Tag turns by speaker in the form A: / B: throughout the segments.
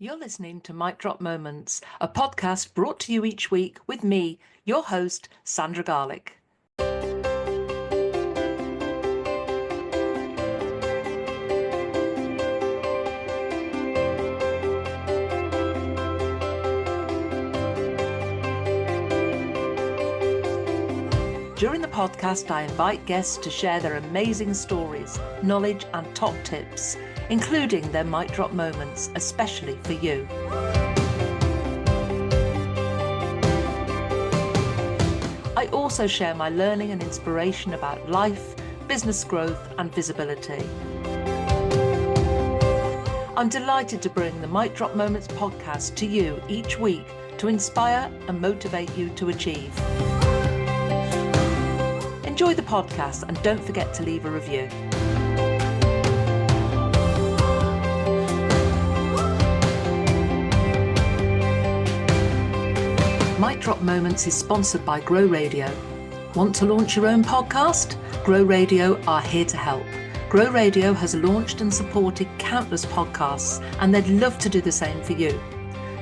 A: You're listening to Mic Drop Moments, a podcast brought to you each week with me, your host, Sandra Garlick. During the podcast, I invite guests to share their amazing stories, knowledge, and top tips, including their mic drop moments, especially for you. I also share my learning and inspiration about life, business growth, and visibility. I'm delighted to bring the Mic Drop Moments podcast to you each week to inspire and motivate you to achieve. Enjoy the podcast and don't forget to leave a review. Mic Drop Moments is sponsored by Grow Radio. Want to launch your own podcast? Grow Radio are here to help. Grow Radio has launched and supported countless podcasts, and they'd love to do the same for you.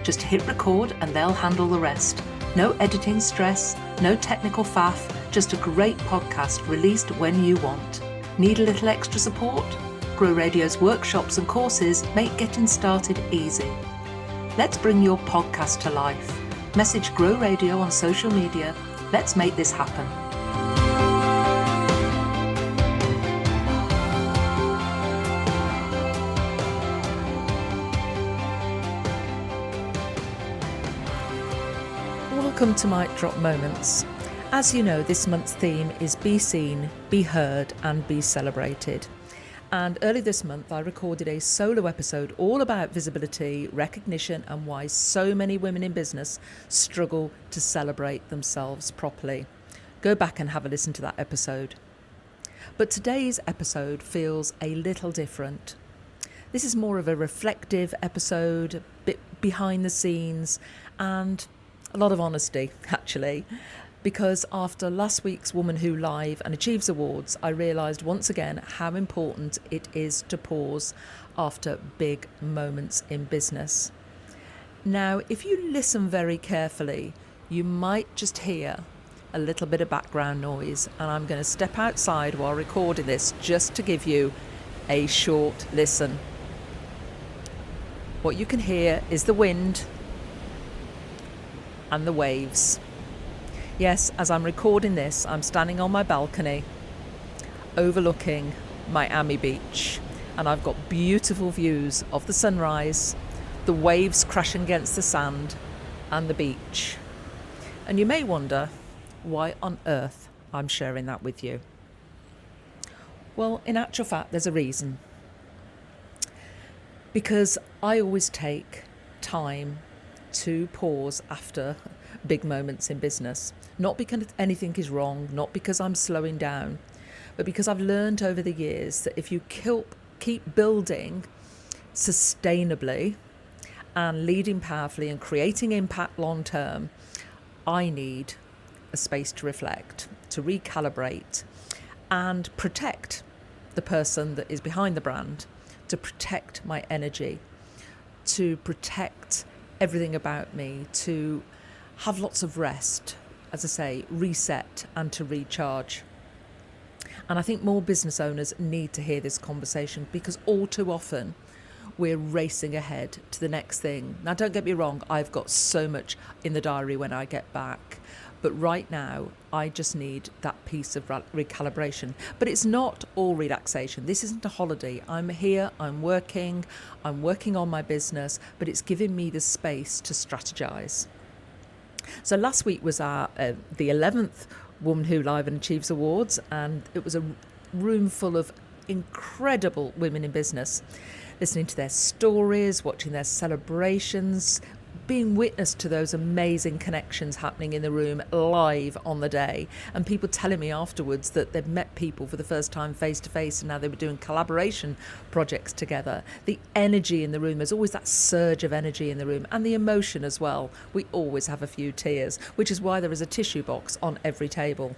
A: Just hit record and they'll handle the rest. No editing stress, no technical faff, just a great podcast released when you want. Need a little extra support? Grow Radio's workshops and courses make getting started easy. Let's bring your podcast to life. Message Grow Radio on social media. Let's make this happen. Welcome to Mic Drop Moments. As you know, this month's theme is Be Seen, Be Heard and Be Celebrated. And early this month I recorded a solo episode all about visibility, recognition and why so many women in business struggle to celebrate themselves properly. Go back and have a listen to that episode. But today's episode feels a little different. This is more of a reflective episode, a bit behind the scenes and a lot of honesty, actually, because after last week's Woman Who Live and Achieves Awards, I realised once again how important it is to pause after big moments in business. Now, if you listen very carefully, you might just hear a little bit of background noise, and I'm going to step outside while recording this just to give you a short listen. What you can hear is the wind and the waves. Yes, as I'm recording this, I'm standing on my balcony overlooking Miami Beach, and I've got beautiful views of the sunrise, the waves crashing against the sand and the beach. And you may wonder why on earth I'm sharing that with you. Well, in actual fact, there's a reason. Because I always take time to pause after big moments in business. Not because anything is wrong, not because I'm slowing down, but because I've learned over the years that if you keep building sustainably and leading powerfully and creating impact long term, I need a space to reflect, to recalibrate and protect the person that is behind the brand, to protect my energy, to protect everything about me, to have lots of rest, as I say, reset and to recharge. And I think more business owners need to hear this conversation because all too often we're racing ahead to the next thing. Now, don't get me wrong, I've got so much in the diary when I get back. But right now, I just need that piece of recalibration. But it's not all relaxation. This isn't a holiday. I'm here, I'm working on my business, but it's giving me the space to strategize. So last week was the 11th Woman Who Live and Achieves Awards, and it was a room full of incredible women in business, listening to their stories, watching their celebrations, being witness to those amazing connections happening in the room live on the day, and people telling me afterwards that they've met people for the first time face to face and now they were doing collaboration projects together. The energy in the room, there's always that surge of energy in the room, and the emotion as well. We always have a few tears, which is why there is a tissue box on every table.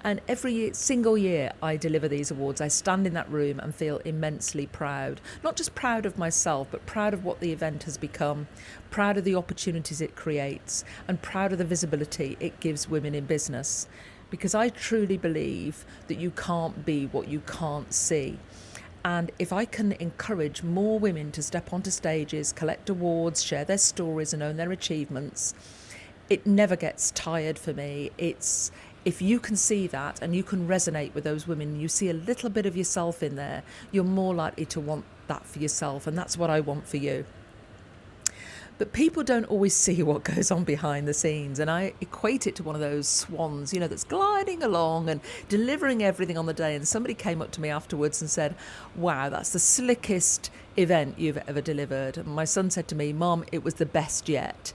A: And every single year I deliver these awards, I stand in that room and feel immensely proud. Not just proud of myself, but proud of what the event has become, proud of the opportunities it creates, and proud of the visibility it gives women in business. Because I truly believe that you can't be what you can't see. And if I can encourage more women to step onto stages, collect awards, share their stories and own their achievements, it never gets tired for me. It's if you can see that and you can resonate with those women, you see a little bit of yourself in there, you're more likely to want that for yourself. And that's what I want for you. But people don't always see what goes on behind the scenes. And I equate it to one of those swans, that's gliding along and delivering everything on the day. And somebody came up to me afterwards and said, wow, that's the slickest event you've ever delivered. And my son said to me, Mom, it was the best yet.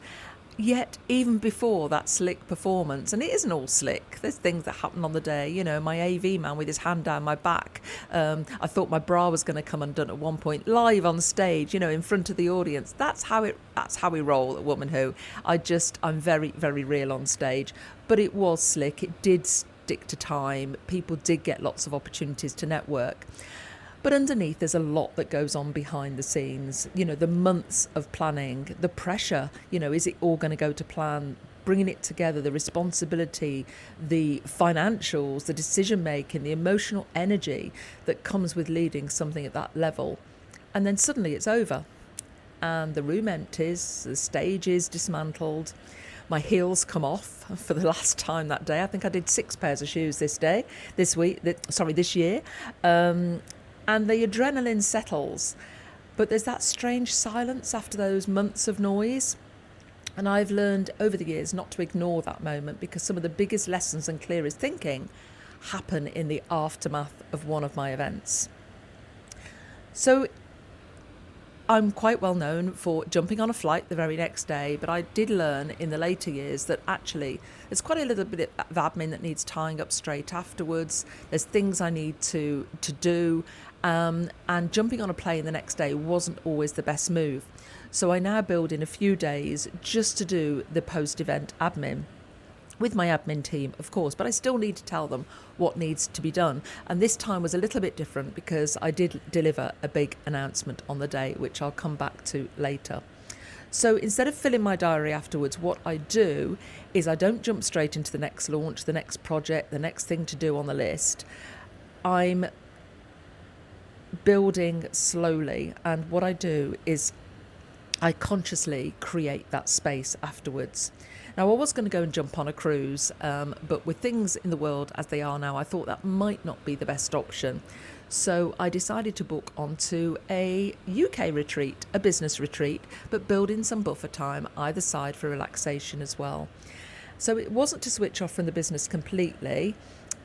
A: Yet, even before that slick performance, and it isn't all slick, there's things that happen on the day, my AV man with his hand down my back. I thought my bra was going to come undone at one point, live on stage, in front of the audience. That's how we roll at Woman Who. I'm very, very real on stage. But it was slick. It did stick to time. People did get lots of opportunities to network. But underneath, there's a lot that goes on behind the scenes. The months of planning, the pressure, is it all going to go to plan? Bringing it together, the responsibility, the financials, the decision making, the emotional energy that comes with leading something at that level. And then suddenly it's over. And the room empties, the stage is dismantled. My heels come off for the last time that day. I think I did 6 pairs of shoes this year. And the adrenaline settles, but there's that strange silence after those months of noise. And I've learned over the years not to ignore that moment, because some of the biggest lessons and clearest thinking happen in the aftermath of one of my events. So I'm quite well known for jumping on a flight the very next day, but I did learn in the later years that actually there's quite a little bit of admin that needs tying up straight afterwards. There's things I need to do, and jumping on a plane the next day wasn't always the best move. So I now build in a few days just to do the post-event admin. With my admin team, of course, but I still need to tell them what needs to be done. And this time was a little bit different because I did deliver a big announcement on the day, which I'll come back to later. So instead of filling my diary afterwards, what I do is I don't jump straight into the next launch, the next project, the next thing to do on the list. I'm building slowly, and what I do is I consciously create that space afterwards. Now, I was going to go and jump on a cruise, but with things in the world as they are now, I thought that might not be the best option. So I decided to book onto a UK retreat, a business retreat, but build in some buffer time either side for relaxation as well. So it wasn't to switch off from the business completely.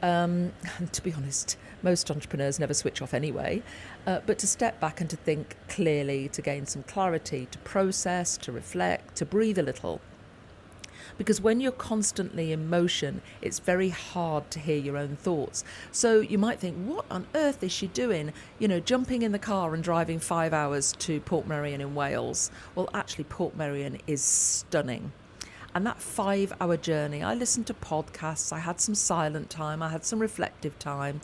A: And to be honest, most entrepreneurs never switch off anyway, but to step back and to think clearly, to gain some clarity, to process, to reflect, to breathe a little. Because when you're constantly in motion, it's very hard to hear your own thoughts. So you might think, what on earth is she doing? Jumping in the car and driving 5 hours to Portmeirion in Wales. Well, actually, Portmeirion is stunning. And that 5-hour journey, I listened to podcasts, I had some silent time, I had some reflective time.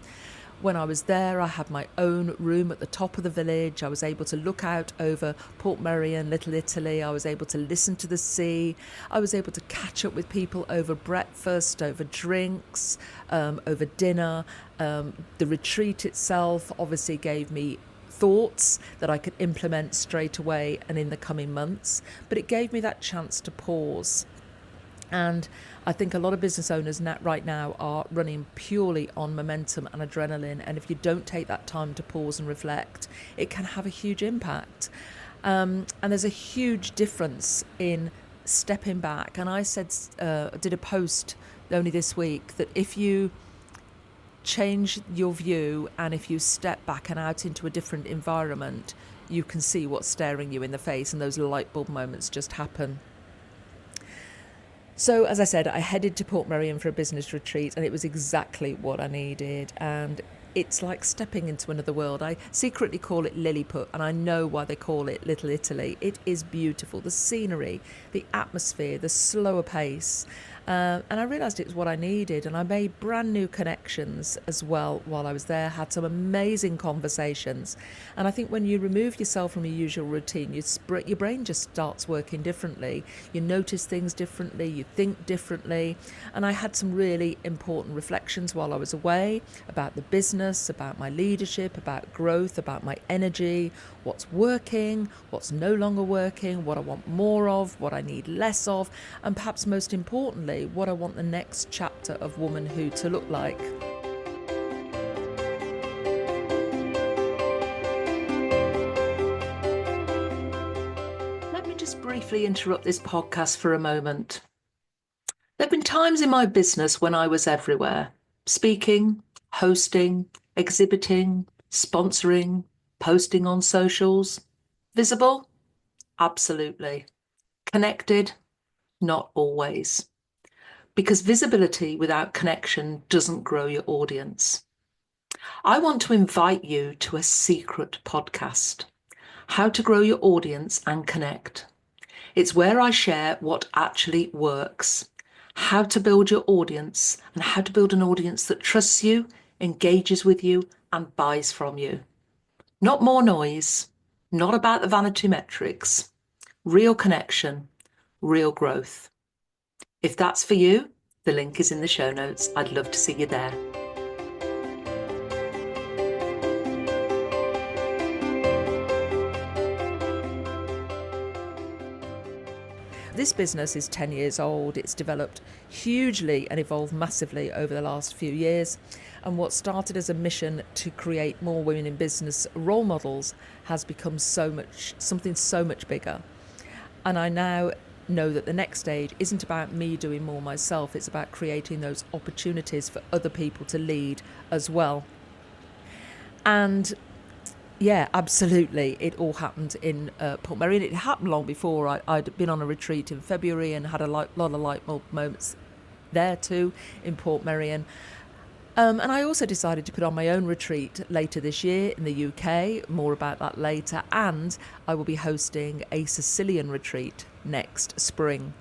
A: When I was there, I had my own room at the top of the village. I was able to look out over Portmeirion, Little Italy. I was able to listen to the sea. I was able to catch up with people over breakfast, over drinks, over dinner. The retreat itself obviously gave me thoughts that I could implement straight away and in the coming months. But it gave me that chance to pause. And I think a lot of business owners right now are running purely on momentum and adrenaline. And if you don't take that time to pause and reflect, it can have a huge impact. And there's a huge difference in stepping back. And I did a post only this week that if you change your view and if you step back and out into a different environment, you can see what's staring you in the face, and those light bulb moments just happen. So, as I said, I headed to Portmeirion for a business retreat, and it was exactly what I needed. And it's like stepping into another world. I secretly call it Lilliput, and I know why they call it Little Italy. It is beautiful. The scenery, the atmosphere, the slower pace. And I realised it was what I needed, and I made brand new connections as well while I was there, had some amazing conversations. And I think when you remove yourself from your usual routine, your brain just starts working differently. You notice things differently, you think differently. And I had some really important reflections while I was away about the business, about my leadership, about growth, about my energy, what's working, what's no longer working, what I want more of, what I need less of, and perhaps most importantly, what I want the next chapter of womanhood to look like. Let me just briefly interrupt this podcast for a moment. There have been times in my business when I was everywhere, speaking, hosting, exhibiting, sponsoring, posting on socials. Visible? Absolutely. Connected? Not always. Because visibility without connection doesn't grow your audience. I want to invite you to a secret podcast, How to Grow Your Audience and Connect. It's where I share what actually works, how to build your audience, and how to build an audience that trusts you, engages with you, and buys from you. Not more noise, not about the vanity metrics, real connection, real growth. If that's for you, the link is in the show notes. I'd love to see you there. This business is 10 years old. It's developed hugely and evolved massively over the last few years. And what started as a mission to create more women in business role models has become something so much bigger. And I now know that the next stage isn't about me doing more myself, it's about creating those opportunities for other people to lead as well. And yeah, absolutely, it all happened in Portmeirion. It happened long before. I'd been on a retreat in February and had a lot of light bulb moments there too in Portmeirion. And I also decided to put on my own retreat later this year in the UK, more about that later, and I will be hosting a Sicilian retreat next spring.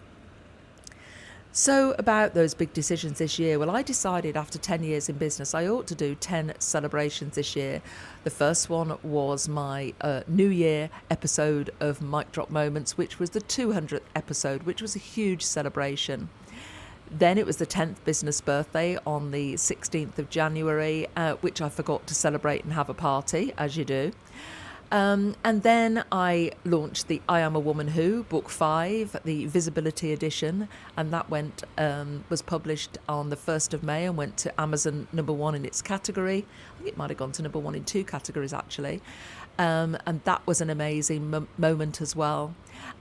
A: So about those big decisions this year, well, I decided after 10 years in business, I ought to do 10 celebrations this year. The first one was my New Year episode of Mic Drop Moments, which was the 200th episode, which was a huge celebration. Then it was the 10th business birthday on the 16th of January, which I forgot to celebrate and have a party, as you do. And then I launched the I Am a Woman Who, Book 5, the Visibility Edition, and that was published on the 1st of May and went to Amazon #1 in its category. I think it might have gone to #1 in 2 categories, actually. And that was an amazing moment as well.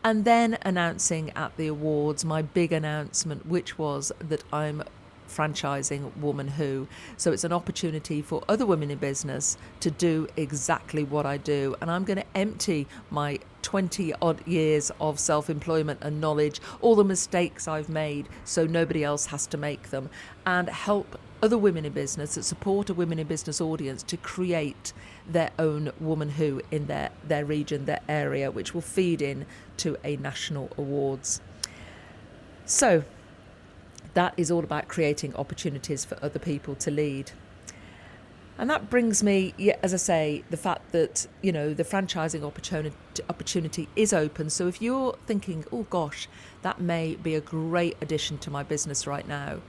A: And then announcing at the awards my big announcement, which was that I'm franchising Woman Who. So it's an opportunity for other women in business to do exactly what I do. And I'm going to empty my 20 odd years of self-employment and knowledge, all the mistakes I've made, so nobody else has to make them, and help other women in business that support a women in business audience to create their own Woman Who in their region, their area, which will feed in to a national awards. So that is all about creating opportunities for other people to lead. And that brings me, as I say, the fact that, the franchising opportunity is open. So if you're thinking, oh gosh, that may be a great addition to my business right now.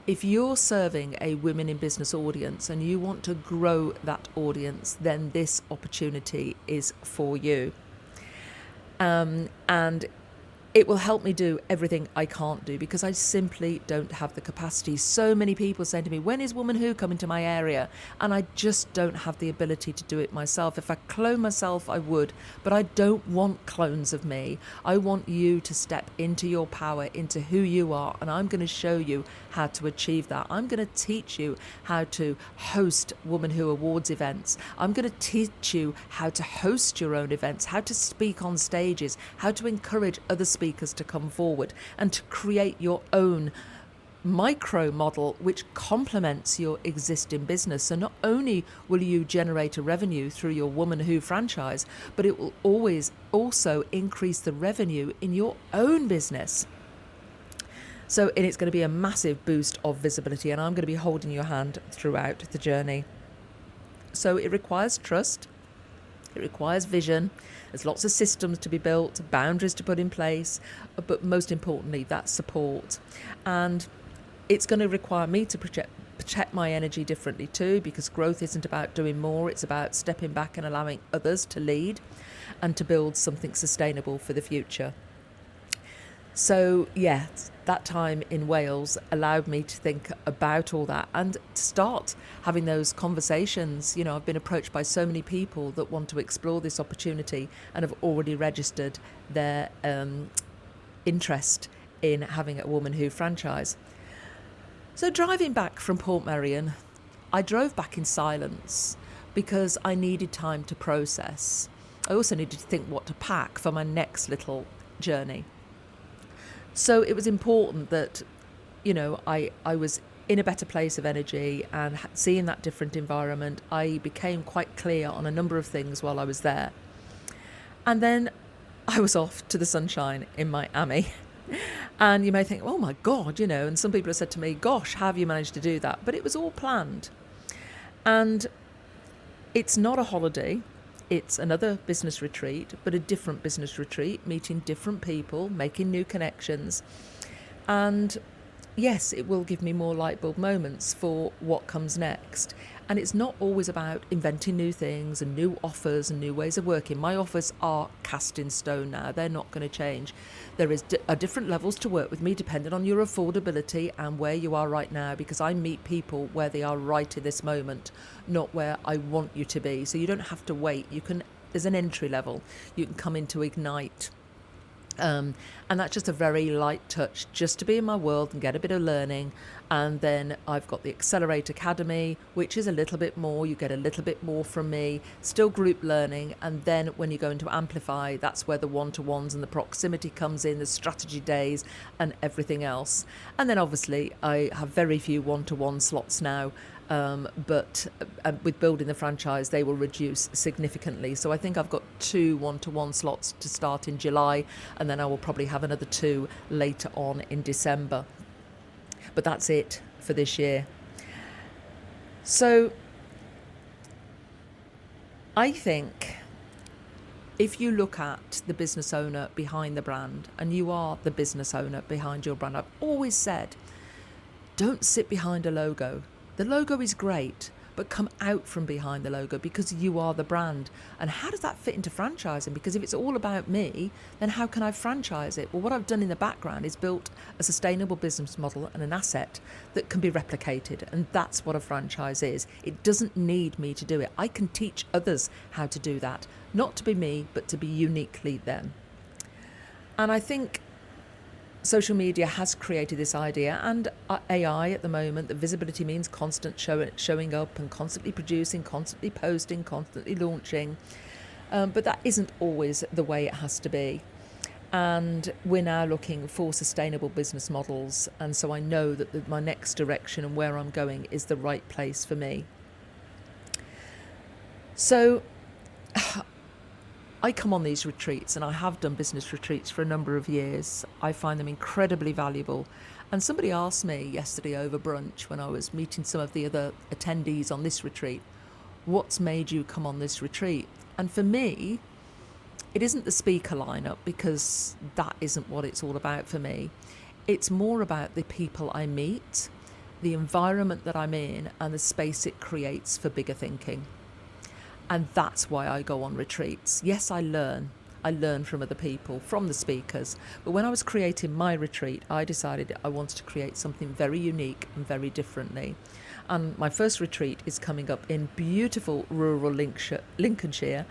A: If you're serving a women in business audience and you want to grow that audience, then this opportunity is for you. And it will help me do everything I can't do because I simply don't have the capacity. So many people say to me, when is Woman Who coming to my area? And I just don't have the ability to do it myself. If I clone myself, I would, but I don't want clones of me. I want you to step into your power, into who you are, and I'm going to show you how to achieve that. I'm going to teach you how to host Woman Who Awards events. I'm going to teach you how to host your own events, how to speak on stages, how to encourage other speakers to come forward and to create your own micro model which complements your existing business. So not only will you generate a revenue through your Woman Who franchise, but it will always also increase the revenue in your own business. So, and it's going to be a massive boost of visibility, and I'm going to be holding your hand throughout the journey. So it requires trust. It requires vision. There's lots of systems to be built, boundaries to put in place, but most importantly, that support. And it's going to require me to protect my energy differently too, because growth isn't about doing more. It's about stepping back and allowing others to lead and to build something sustainable for the future. So yeah, that time in Wales allowed me to think about all that and to start having those conversations. You know, I've been approached by so many people that want to explore this opportunity and have already registered their interest in having a Woman Who franchise. So driving back from Portmeirion, I drove back in silence because I needed time to process. I also needed to think what to pack for my next little journey. So it was important that, you know, I was in a better place of energy, and seeing that different environment, I became quite clear on a number of things while I was there. And then I was off to the sunshine in Miami. And you may think, oh my God, you know, and some people have said to me, gosh, how have you managed to do that? But it was all planned. And it's not a holiday. It's another business retreat, but a different business retreat, meeting different people, making new connections. And yes, it will give me more light bulb moments for what comes next. And it's not always about inventing new things and new offers and new ways of working. My offers are cast in stone now. They're not going to change. There are different levels to work with me depending on your affordability and where you are right now, because I meet people where they are right in this moment, not where I want you to be. So you don't have to wait. There's an entry level. You can come into Ignite. And that's just a very light touch, just to be in my world and get a bit of learning. And then I've got the Accelerate Academy, which is a little bit more. You get a little bit more from me, still group learning. And then when you go into Amplify, that's where the one-to-ones and the proximity comes in, the strategy days and everything else. And then obviously I have very few one-to-one slots now. But with building the franchise, they will reduce significantly. So I think I've got 2 one-to-one slots to start in July, and then I will probably have another 2 later on in December. But that's it for this year. So I think if you look at the business owner behind the brand, and you are the business owner behind your brand, I've always said, don't sit behind a logo. The logo is great, but come out from behind the logo, because you are the brand. And how does that fit into franchising? Because if it's all about me, then how can I franchise it? Well, what I've done in the background is built a sustainable business model and an asset that can be replicated. And that's what a franchise is. It doesn't need me to do it. I can teach others how to do that, not to be me, but to be uniquely them. And I think social media has created this idea, and AI at the moment, that visibility means constant showing up and constantly producing, constantly posting, constantly launching. But that isn't always the way it has to be. And we're now looking for sustainable business models. And so I know that my next direction and where I'm going is the right place for me. So I come on these retreats, and I have done business retreats for a number of years. I find them incredibly valuable. And somebody asked me yesterday over brunch, when I was meeting some of the other attendees on this retreat, what's made you come on this retreat? And for me, it isn't the speaker lineup, because that isn't what it's all about for me. It's more about the people I meet, the environment that I'm in, and the space it creates for bigger thinking. And that's why I go on retreats. Yes, I learn from other people, from the speakers. But when I was creating my retreat, I decided I wanted to create something very unique and very differently. And my first retreat is coming up in beautiful rural Lincolnshire,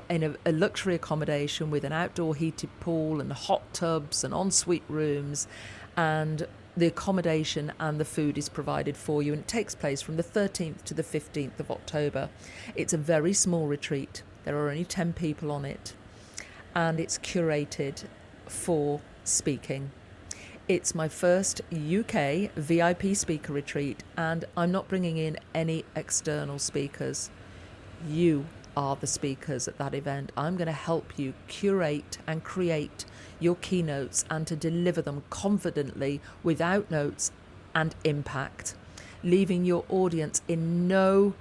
A: in a luxury accommodation with an outdoor heated pool and hot tubs and ensuite rooms, and the accommodation and the food is provided for you, and it takes place from the 13th to the 15th of October. It's a very small retreat. There are only 10 people on it, and it's curated for speaking. It's my first UK VIP speaker retreat, and I'm not bringing in any external speakers. You are the speakers at that event. I'm going to help you curate and create your keynotes and to deliver them confidently without notes and impact, leaving your audience in no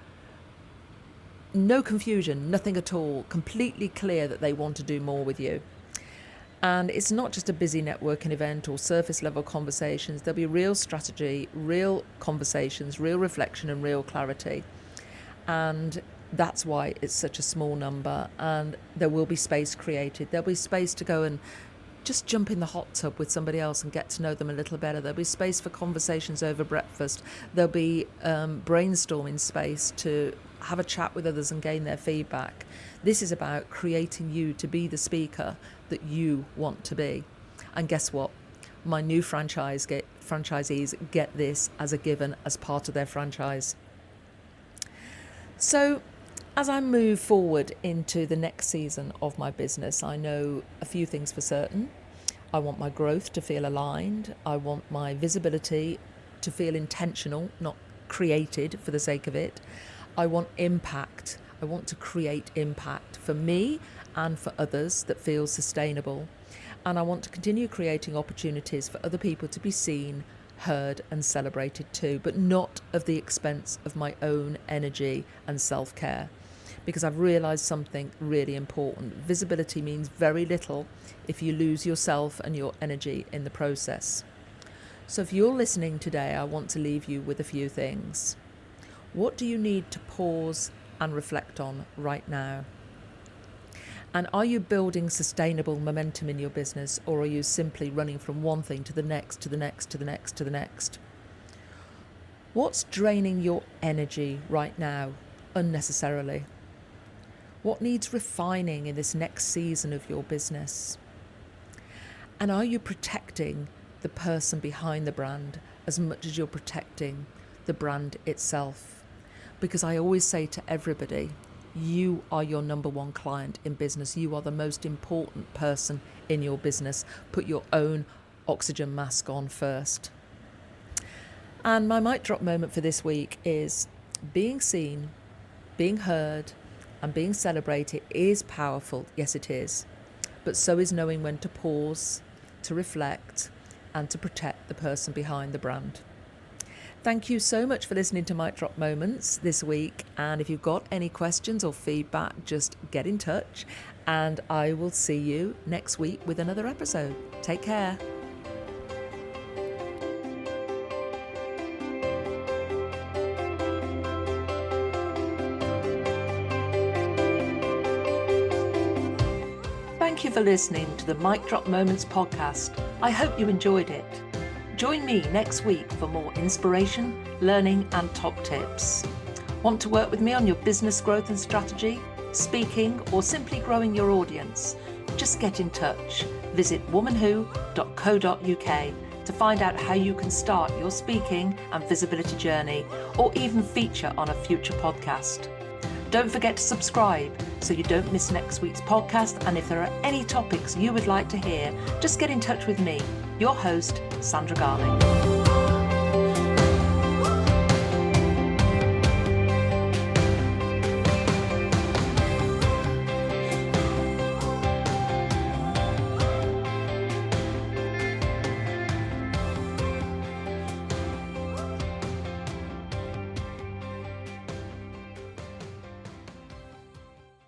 A: confusion, nothing at all, completely clear that they want to do more with you. And it's not just a busy networking event or surface level conversations. There'll be real strategy, real conversations, real reflection and real clarity. And that's why it's such a small number, and there will be space created. There'll be space to go and just jump in the hot tub with somebody else and get to know them a little better. There'll be space for conversations over breakfast. There'll be brainstorming space to have a chat with others and gain their feedback. This is about creating you to be the speaker that you want to be. And guess what? My new franchisees get this as a given as part of their franchise. So as I move forward into the next season of my business, I know a few things for certain. I want my growth to feel aligned. I want my visibility to feel intentional, not created for the sake of it. I want impact. I want to create impact for me and for others that feels sustainable. And I want to continue creating opportunities for other people to be seen, heard and celebrated too, but not at the expense of my own energy and self-care. Because I've realised something really important. Visibility means very little if you lose yourself and your energy in the process. So if you're listening today, I want to leave you with a few things. What do you need to pause and reflect on right now? And are you building sustainable momentum in your business, or are you simply running from one thing to the next, to the next, to the next, to the next? What's draining your energy right now unnecessarily? What needs refining in this next season of your business? And are you protecting the person behind the brand as much as you're protecting the brand itself? Because I always say to everybody, you are your number one client in business. You are the most important person in your business. Put your own oxygen mask on first. And my mic drop moment for this week is being seen, being heard, and being celebrated is powerful. Yes, it is. But so is knowing when to pause, to reflect, and to protect the person behind the brand. Thank you so much for listening to Mic Drop Moments this week. And if you've got any questions or feedback, just get in touch. And I will see you next week with another episode. Take care. Thank you for listening to the Mic Drop Moments podcast. I hope you enjoyed it. Join me next week for more inspiration, learning and top tips. Want to work with me on your business growth and strategy, speaking or simply growing your audience? Just get in touch. Visit womanwho.co.uk to find out how you can start your speaking and visibility journey, or even feature on a future podcast. Don't forget to subscribe so you don't miss next week's podcast. And if there are any topics you would like to hear, just get in touch with me, your host, Sandra Garling.